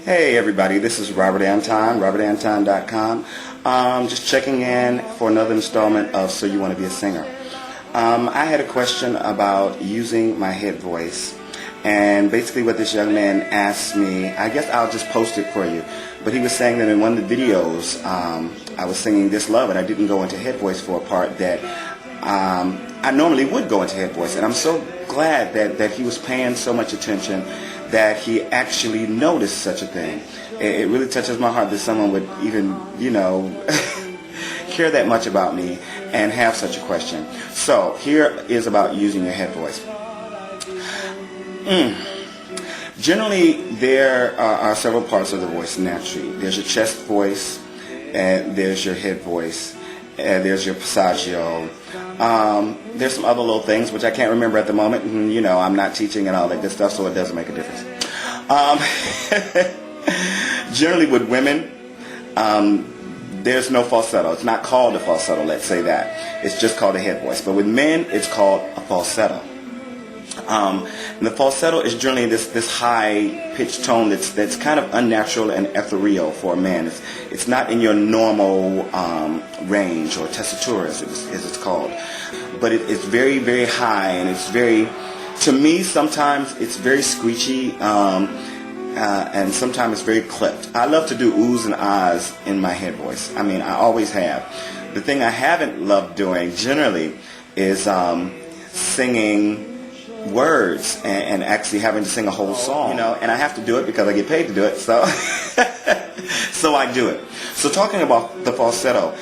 Hey everybody, this is Robert Anton, robertanton.com. Just checking in for another installment of So You Want to Be a Singer. I had a question about using my head voice, and basically what this young man asked me, I guess I'll just post it for you, but he was saying that in one of the videos I was singing This Love and I didn't go into head voice for a part that I normally would go into head voice, and I'm so glad that he was paying so much attention, that he actually noticed such a thing. It really touches my heart that someone would even, care that much about me and have such a question. So here is about using your head voice. Generally, there are several parts of the voice naturally. There's your chest voice, and there's your head voice, and there's your passaggio. There's some other little things which I can't remember at the moment. I'm not teaching and all that good stuff, so it doesn't make a difference. Generally with women, there's no falsetto. It's not called a falsetto, let's say that. It's just called a head voice. But with men, it's called a falsetto. And the falsetto is generally this high pitched tone that's kind of unnatural and ethereal for a man. It's not in your normal range, or tessitura as it's called, but it's very, very high, and it's very, to me, sometimes it's very screechy, and sometimes it's very clipped. I love to do oohs and ahs in my head voice. I mean, I always have. The thing I haven't loved doing generally is singing words and actually having to sing a whole song, and I have to do it because I get paid to do it, so so I do it. So talking about the falsetto,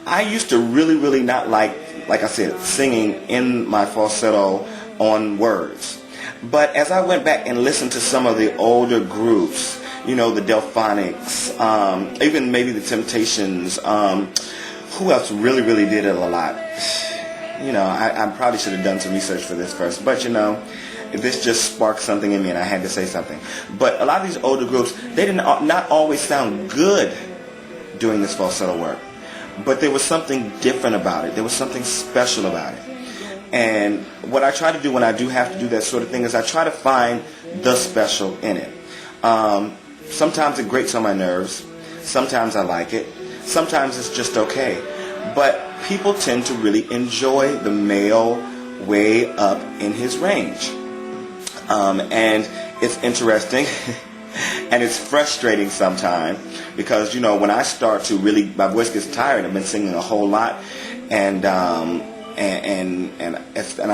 I used to really not like I said, singing in my falsetto on words. But as I went back and listened to some of the older groups, the Delphonics, even maybe the Temptations, who else really did it a lot? I probably should have done some research for this first, but this just sparked something in me and I had to say something. But a lot of these older groups, they did not always sound good doing this falsetto work, but there was something different about it. There was something special about it. And what I try to do when I do have to do that sort of thing is I try to find the special in it. Sometimes it grates on my nerves. Sometimes I like it. Sometimes it's just okay. But people tend to really enjoy the male way up in his range. And it's interesting and it's frustrating sometimes because, when I start to really, my voice gets tired. I've been singing a whole lot, and I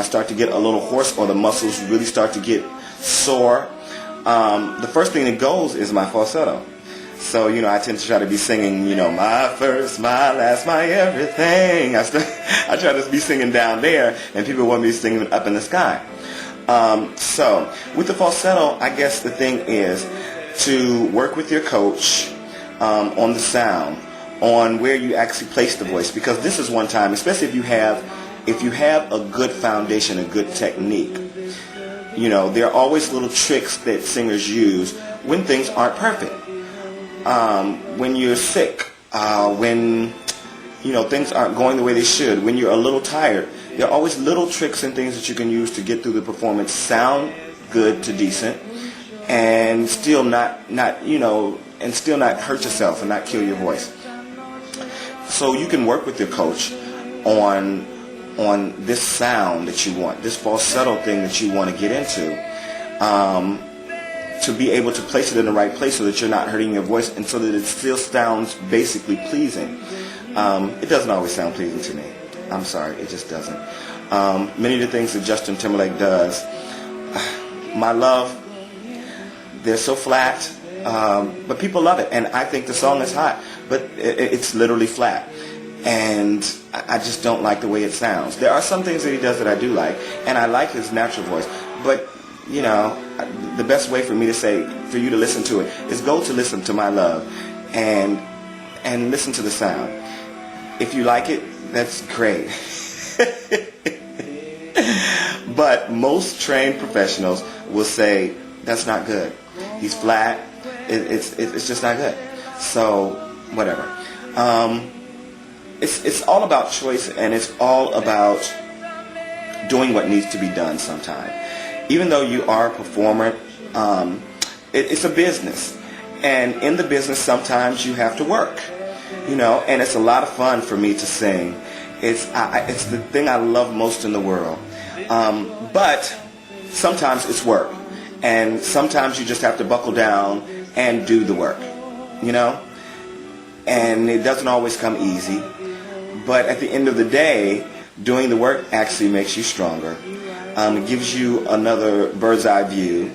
start to get a little hoarse, or the muscles really start to get sore. The first thing that goes is my falsetto. So, I tend to try to be singing, my first, my last, my everything. I try to be singing down there, and people want me singing up in the sky. So, with the falsetto, I guess the thing is to work with your coach on the sound, on where you actually place the voice. Because this is one time, especially if you have a good foundation, a good technique, there are always little tricks that singers use when things aren't perfect. When you're sick, when things aren't going the way they should, when you're a little tired, there are always little tricks and things that you can use to get through the performance, sound good to decent, and still not hurt yourself and not kill your voice. So you can work with your coach on this sound that you want, this falsetto thing that you want to get into, to be able to place it in the right place so that you're not hurting your voice, and so that it still sounds basically pleasing. It doesn't always sound pleasing to me. I'm sorry, it just doesn't. Many of the things that Justin Timberlake does, My Love, they're so flat, but people love it, and I think the song is hot, but it's literally flat, and I just don't like the way it sounds. There are some things that he does that I do like, and I like his natural voice, but the best way for you to listen to it is go to listen to My Love and listen to the sound. If you like it, that's great. But most trained professionals will say that's not good. He's flat. It's just not good. So whatever. It's all about choice, and it's all about doing what needs to be done sometime. Even though you are a performer It's a business, and in the business sometimes you have to work, and it's a lot of fun for me to sing. It's the thing I love most in the world, but sometimes it's work, and sometimes you just have to buckle down and do the work, and it doesn't always come easy, but at the end of the day, doing the work actually makes you stronger. It gives you another bird's eye view,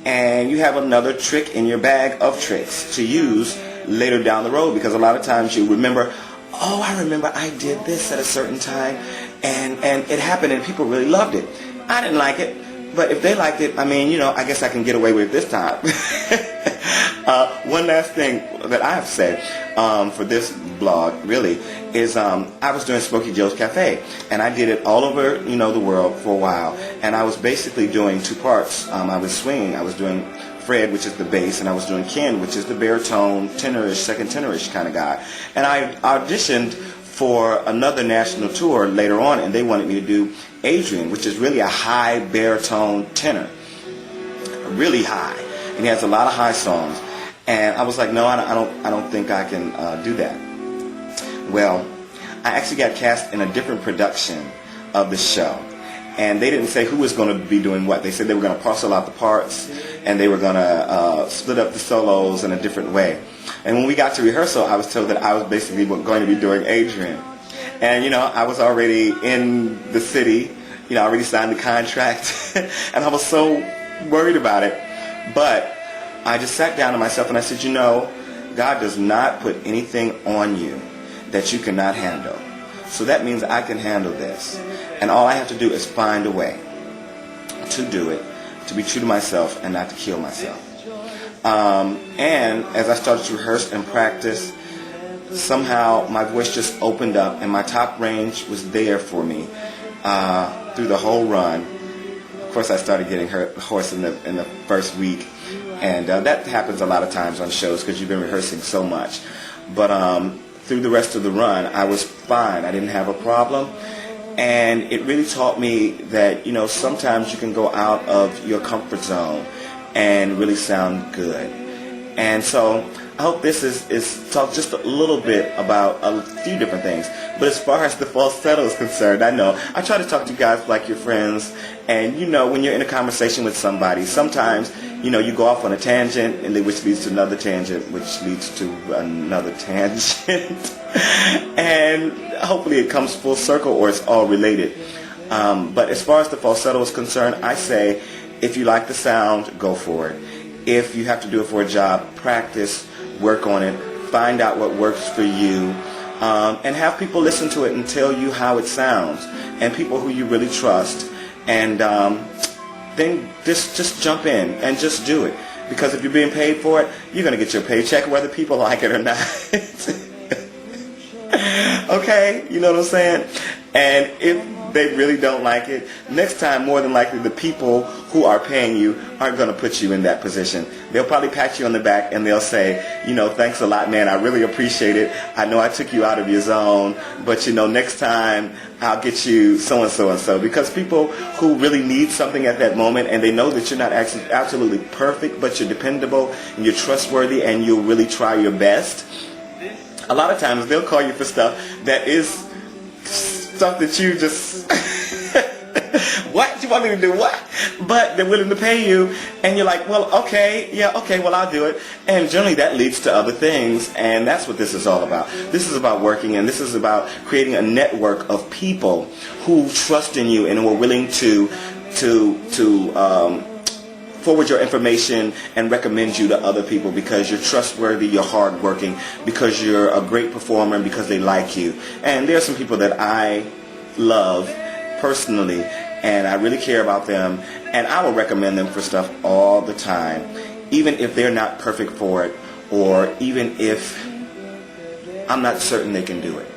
and you have another trick in your bag of tricks to use later down the road, because a lot of times you remember, oh, I remember I did this at a certain time, and it happened and people really loved it. I didn't like it, but if they liked it, I guess I can get away with it this time. One last thing that I have said for this blog, really, is I was doing Smokey Joe's Cafe, and I did it all over, the world for a while, and I was basically doing two parts. I was swinging. I was doing Fred, which is the bass, and I was doing Ken, which is the baritone, tenorish, second tenorish kind of guy. And I auditioned for another national tour later on, and they wanted me to do Adrian, which is really a high baritone tenor, really high, and he has a lot of high songs. And I was like, no, I don't think I can do that. Well, I actually got cast in a different production of the show, and they didn't say who was going to be doing what. They said they were going to parcel out the parts, and they were going to split up the solos in a different way. And when we got to rehearsal, I was told that I was basically going to be doing Adrian. And, I was already in the city, I already signed the contract, and I was so worried about it. But I just sat down to myself and I said, God does not put anything on you that you cannot handle. So that means I can handle this. And all I have to do is find a way to do it, to be true to myself and not to kill myself. And as I started to rehearse and practice, somehow my voice just opened up and my top range was there for me through the whole run. Of course, I started getting hoarse in the first week, and that happens a lot of times on shows because you've been rehearsing so much. But through the rest of the run, I was fine. I didn't have a problem. And it really taught me that, sometimes you can go out of your comfort zone and really sound good. And so I hope this is talk just a little bit about a few different things. But as far as the falsetto is concerned, I know I try to talk to you guys like your friends. And, when you're in a conversation with somebody, sometimes, you go off on a tangent, which leads to another tangent, which leads to another tangent. And hopefully it comes full circle or it's all related. But as far as the falsetto is concerned, I say, if you like the sound, go for it. If you have to do it for a job, practice, work on it, find out what works for you, and have people listen to it and tell you how it sounds, and people who you really trust. And then just jump in and just do it. Because if you're being paid for it, you're going to get your paycheck whether people like it or not. Okay? You know what I'm saying? And if they really don't like it, next time, more than likely, the people who are paying you aren't going to put you in that position. They'll probably pat you on the back and they'll say, thanks a lot, man. I really appreciate it. I know I took you out of your zone, but, next time I'll get you so-and-so and so. Because people who really need something at that moment and they know that you're not actually absolutely perfect, but you're dependable and you're trustworthy and you'll really try your best, a lot of times they'll call you for stuff that is stuff that you just what? You want me to do what? But they're willing to pay you, and you're like, well, okay, well, I'll do it. And generally that leads to other things, and that's what this is all about. This is about working, and this is about creating a network of people who trust in you and who are willing to forward your information and recommend you to other people because you're trustworthy, you're hardworking, because you're a great performer, and because they like you. And there are some people that I love personally, and I really care about them, and I will recommend them for stuff all the time, even if they're not perfect for it, or even if I'm not certain they can do it.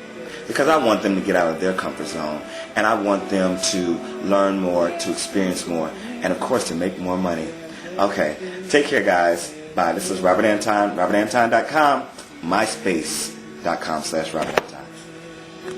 Because I want them to get out of their comfort zone, and I want them to learn more, to experience more, and of course to make more money. Okay, take care, guys. Bye. This is Robert Anton, robertanton.com, myspace.com/Robert Anton.